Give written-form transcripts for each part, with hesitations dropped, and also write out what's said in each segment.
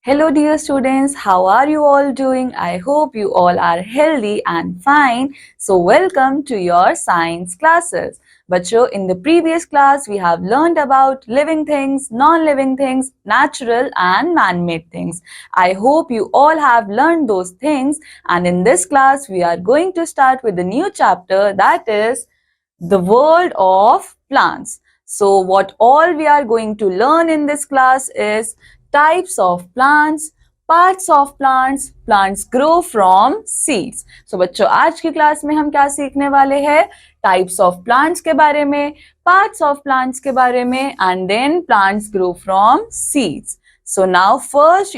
Hello dear students, how are you all doing? I hope you all are healthy and fine. So welcome to your science classes. बच्चों, in the previous class we have learned about living things, non-living things, natural and man-made things. I hope you all have learned those things, and in this class we are going to start with a new chapter, that is the world of plants. So what all we are going to learn in this class is types of plants, parts of plants, plants grow from seeds. So बच्चों, आज की class में हम क्या सीखने वाले हैं? Types of plants के बारे में, पार्ट्स ऑफ प्लांट्स के बारे में, and then plants grow from seeds. So now first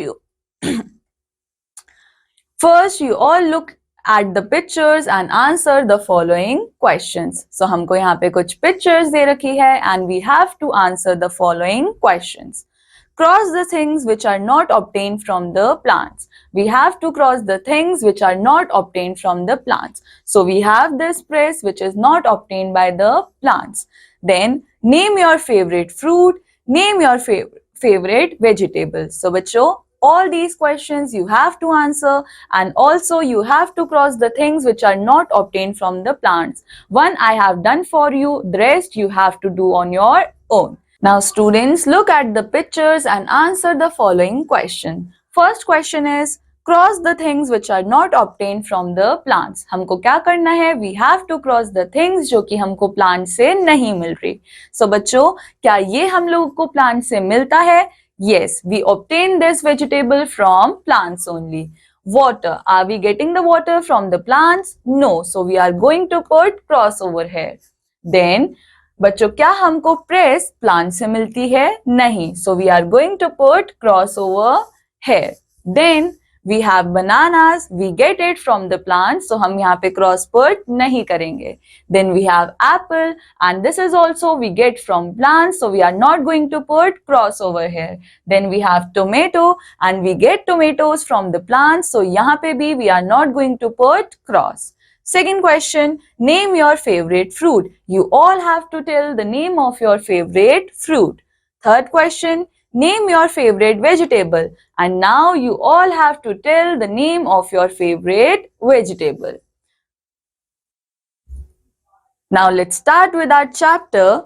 you all look at the pictures and answer the following questions. So हमको यहाँ पे कुछ pictures दे रखी है and we have to answer the following questions. Cross the things which are not obtained from the plants. We have to cross the things which are not obtained from the plants. So we have this press which is not obtained by the plants. Then name your favorite fruit, name your favorite vegetable. So बच्चों, all these questions you have to answer, and also you have to cross the things which are not obtained from the plants. One I have done for you, the rest you have to do on your own. Now students, look at the pictures and answer the following question. First question is, cross the things which are not obtained from the plants. हमको क्या करना है? We have to cross the things जो कि हमको plant से नहीं मिल रही. So बच्चों, क्या ये हम लोगों को plant से मिलता है? Yes, we obtain this vegetable from plants only. Water. Are we getting the water from the plants? No. So we are going to put cross over here. Then बच्चों, क्या हमको प्रेस प्लांट से मिलती है? नहीं. So we are going to put cross over here. Then we have bananas. We get it from the plant. So हम यहाँ पे cross put नहीं करेंगे. Then we have apple, and this is also we get from plants. So we are not going to put cross over here. Then we have tomato, and we get tomatoes from the plants. So यहाँ पे भी we are not going to put cross. Second question, name your favorite fruit. You all have to tell the name of your favorite fruit. Third question, name your favorite vegetable. And now you all have to tell the name of your favorite vegetable. Now let's start with our chapter.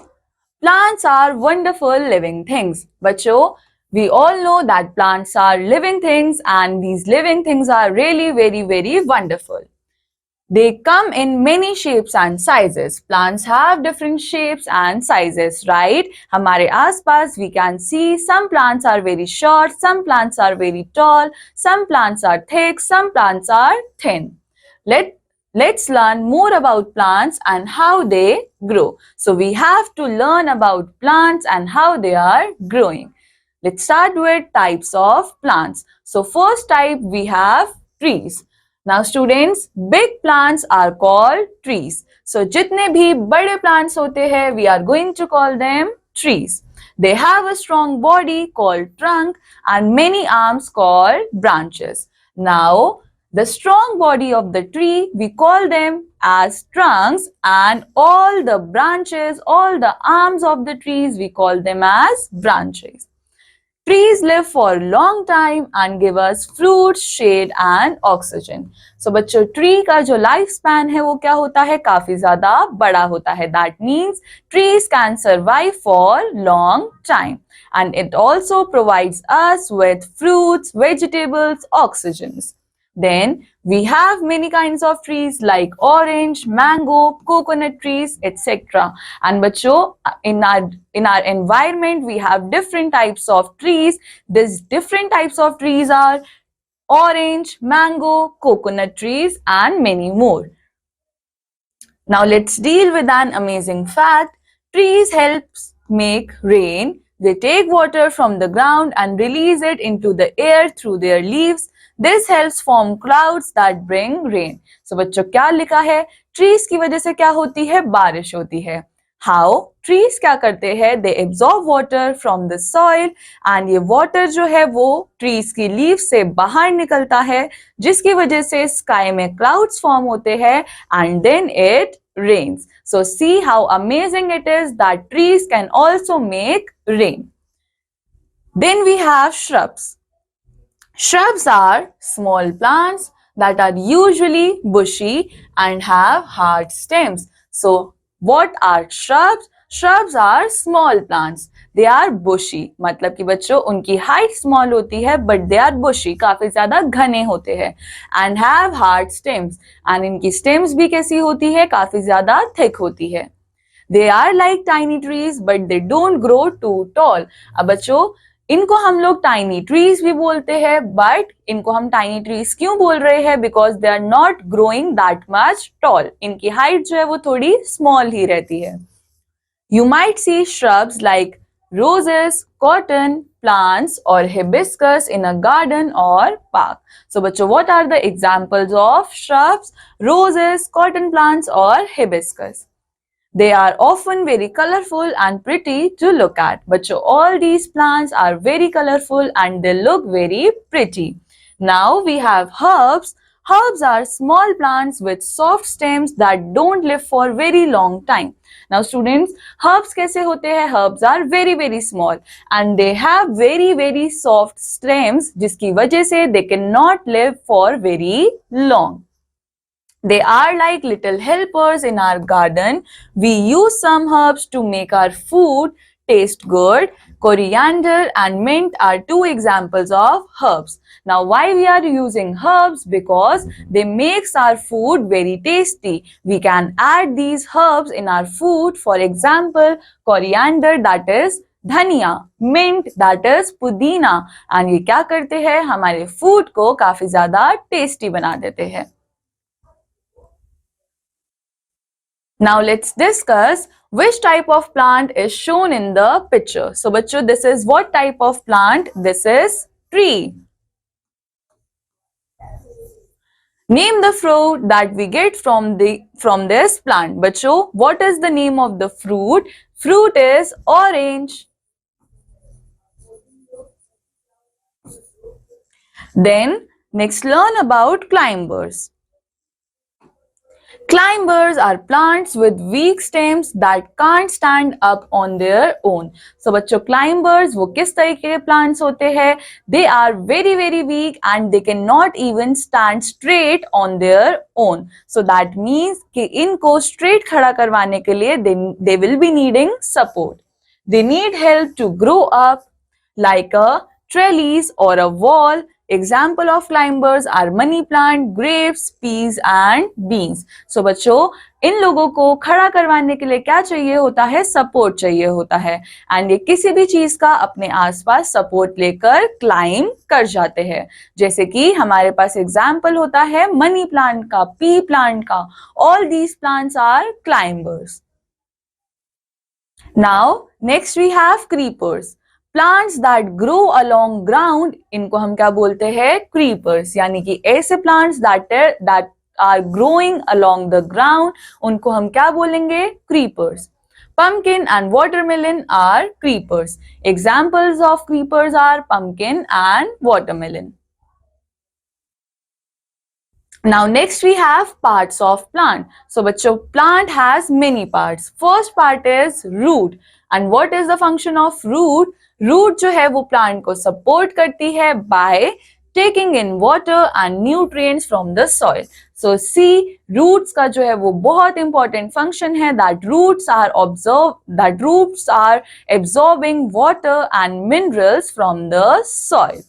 Plants are wonderful living things. बच्चों, we all know that plants are living things, and these living things are really very wonderful. They come in many shapes and sizes. Plants have different shapes and sizes, right? हमारे आसपास we can see some plants are very short, some plants are very tall, some plants are thick, some plants are thin. Let's learn more about plants and how they grow. So we have to learn about plants and how they are growing. Let's start with types of plants. So first type we have trees. Now students, big plants are called trees. So जितने भी बड़े plants होते हैं, we are going to call them trees. They have a strong body called trunk and many arms called branches. Now the strong body of the tree, we call them as trunks, and all the branches, all the arms of the trees, we call them as branches. Trees live for a long time and give us fruits, shade and oxygen. So बच्चों, tree का जो life span है वो क्या होता है? काफी ज्यादा बड़ा होता है. That means trees can survive for long time, and it also provides us with fruits, vegetables, oxygens. Then we have many kinds of trees like orange, mango, coconut trees, etc. And बच्चों, in our environment we have different types of trees. These different types of trees are orange, mango, coconut trees, and many more. Now let's deal with an amazing fact. Trees help make rain. They take water from the ground and release it into the air through their leaves. This helps form clouds that bring rain. So बच्चों, क्या लिखा है? Trees की वजह से क्या होती है? बारिश होती है. How? Trees क्या करते हैं? They absorb water from the soil, and ये water जो है वो trees की leaves से बाहर निकलता है, जिसकी वजह से sky में clouds form होते हैं, and then it rains. So see how amazing it is that trees can also make rain. Then we have shrubs. Shrubs are small plants that are usually bushy and have hard stems. So, what are shrubs? Shrubs are small plants. They are bushy. मतलब कि बच्चों उनकी height small होती है but they are bushy. काफी ज्यादा घने होते हैं and have hard stems. And इनकी stems भी कैसी होती है? काफी ज्यादा thick होती है. They are like tiny trees but they don't grow too tall. अब बच्चों इनको हम लोग टाइनी ट्रीज भी बोलते हैं बट इनको हम टाइनी ट्रीज क्यों बोल रहे हैं because they are not growing that much tall. इनकी हाइट जो है वो थोड़ी स्मॉल ही रहती है. You might see shrubs like roses, cotton, plants or hibiscus in a garden or park. So बच्चों what are the examples of shrubs, roses, cotton plants or hibiscus? They are often very colorful and pretty to look at. But all these plants are very colorful and they look very pretty. Now we have herbs. Herbs are small plants with soft stems that don't live for very long time. Now students, herbs कैसे होते हैं? Herbs are very small and they have very soft stems जिसकी वजह से they cannot live for very long. They are like little helpers in our garden. We use some herbs to make our food taste good. Coriander and mint are two examples of herbs. Now, why we are using herbs? Because they makes our food very tasty. We can add these herbs in our food. For example, coriander that is धनिया, mint that is पुदीना. And ये क्या करते हैं? हमारे food को काफी ज्यादा टेस्टी बना देते हैं. Now let's discuss which type of plant is shown in the picture. So bachcho, this is what type of plant? This is tree. Name the fruit that we get from this plant. Bachcho, what is the name of the fruit? Fruit is orange. Then next learn about climbers. Climbers are plants with weak stems that can't stand up on their own. So बच्चों climbers वो किस तरीके के plants होते हैं? They are very weak and they cannot even stand straight on their own. So that means कि इनको straight खड़ा करवाने के लिए they will be needing support. They need help to grow up like a trellis or a wall. Example of climbers are money plant, grapes, peas and beans. So बच्चों इन लोगों को खड़ा करवाने के लिए क्या चाहिए होता है? सपोर्ट चाहिए होता है एंड ये किसी भी चीज का अपने आसपास सपोर्ट लेकर क्लाइम कर जाते हैं. जैसे कि हमारे पास एग्जाम्पल होता है मनी प्लांट का, पी प्लांट का. All these plants are climbers. Now next we have creepers. Plants that grow along ground, इनको हम क्या बोलते हैं? क्रीपर्स. यानी कि ऐसे plants that are growing along the ground, उनको हम क्या बोलेंगे? Creepers. Pumpkin and watermelon are creepers. Examples of creepers are pumpkin and watermelon. Now next we have parts of plant. So बच्चों plant has many parts. First part is root. And what is the function of root? Root जो है वो plant को support करती है by taking in water and nutrients from the soil. So see, roots का जो है वो बहुत important function है that roots are absorbing water and minerals from the soil.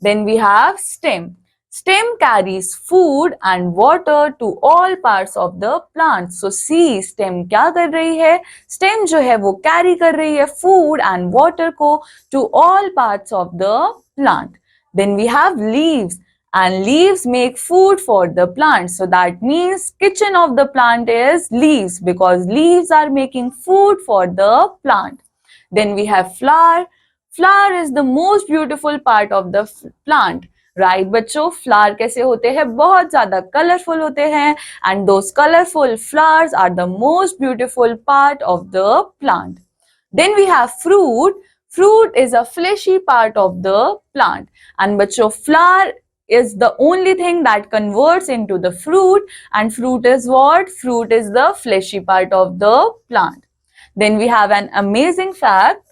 Then we have stem. Stem carries food and water to all parts of the plant. So see, stem क्या कर रही है? Stem जो है वो carry कर रही है food and water को to all parts of the plant. Then we have leaves. And leaves make food for the plant. So that means kitchen of the plant is leaves because leaves are making food for the plant. Then we have flower. Flower is the most beautiful part of the plant. Right बच्चों, flower कैसे होते हैं? बहुत ज्यादा colourful होते हैं and those colourful flowers are the most beautiful part of the plant. Then we have fruit. Fruit is a fleshy part of the plant and बच्चों flower is the only thing that converts into the fruit, and fruit is what? Fruit is the fleshy part of the plant. Then we have an amazing fact.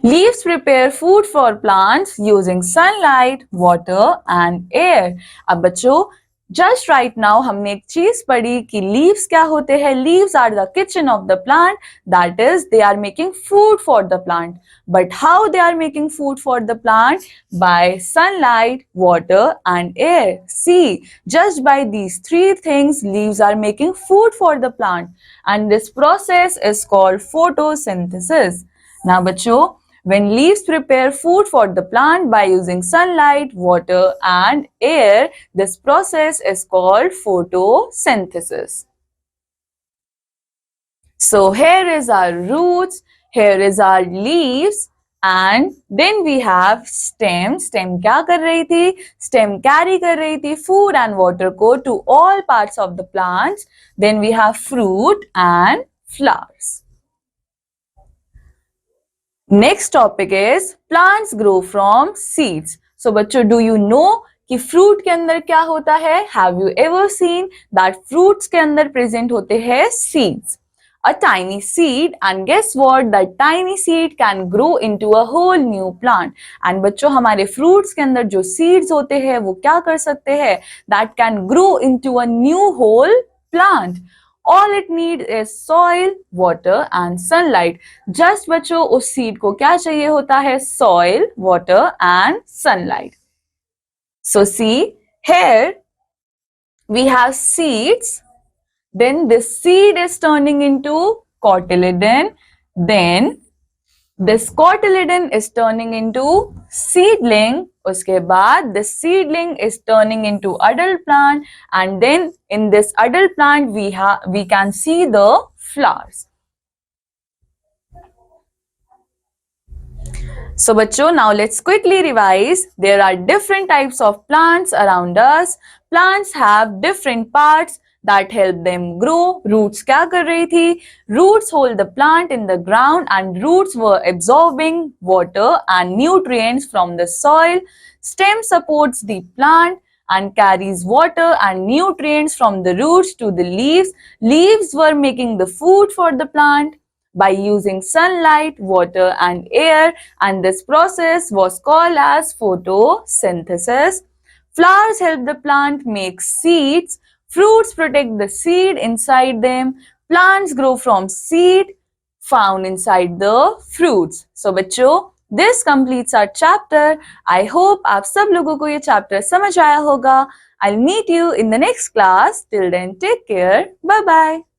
Leaves prepare food for plants using sunlight, water and air. अब बच्चों just right now हमने एक चीज पढ़ी कि leaves क्या होते हैं. Leaves are the kitchen of the plant, that is they are making food for the plant. But how they are making food for the plant? By sunlight, water and air. See, just by these three things leaves are making food for the plant, and this process is called photosynthesis. Now बच्चों, when leaves prepare food for the plant by using sunlight, water and air, this process is called photosynthesis. So here is our roots, here is our leaves, and then we have stem. Stem क्या कर रही थी? Stem carry कर रही थी food and water को to all parts of the plants. Then we have fruit and flowers. Next topic is plants grow from seeds. So बच्चों, do you know कि fruit के अंदर क्या होता है? Have you ever seen that fruits के अंदर present होते हैं seeds? A tiny seed, and guess what? That tiny seed can grow into a whole new plant. And बच्चों, हमारे fruits के अंदर जो seeds होते हैं वो क्या कर सकते हैं? That can grow into a new whole plant. All it needs is soil, water and sunlight. Just बच्चों उस seed को क्या चाहिए होता है? Soil, water and sunlight. So see, here we have seeds. Then this seed is turning into cotyledon. Then this cotyledon is turning into seedling. उसके बाद the seedling is turning into adult plant, and then in this adult plant we can see the flowers. So बच्चों, now let's quickly revise. There are different types of plants around us. Plants have different parts that help them grow. Roots क्या कर रही थी? Roots hold the plant in the ground, and roots were absorbing water and nutrients from the soil. Stem supports the plant and carries water and nutrients from the roots to the leaves. Leaves were making the food for the plant by using sunlight, water and air, and this process was called as photosynthesis. Flowers help the plant make seeds. Fruits protect the seed inside them. Plants grow from seed found inside the fruits. So बच्चों, this completes our chapter. I hope आप सब लोगों को ये chapter समझ आया होगा. I'll meet you in the next class. Till then, take care. Bye bye.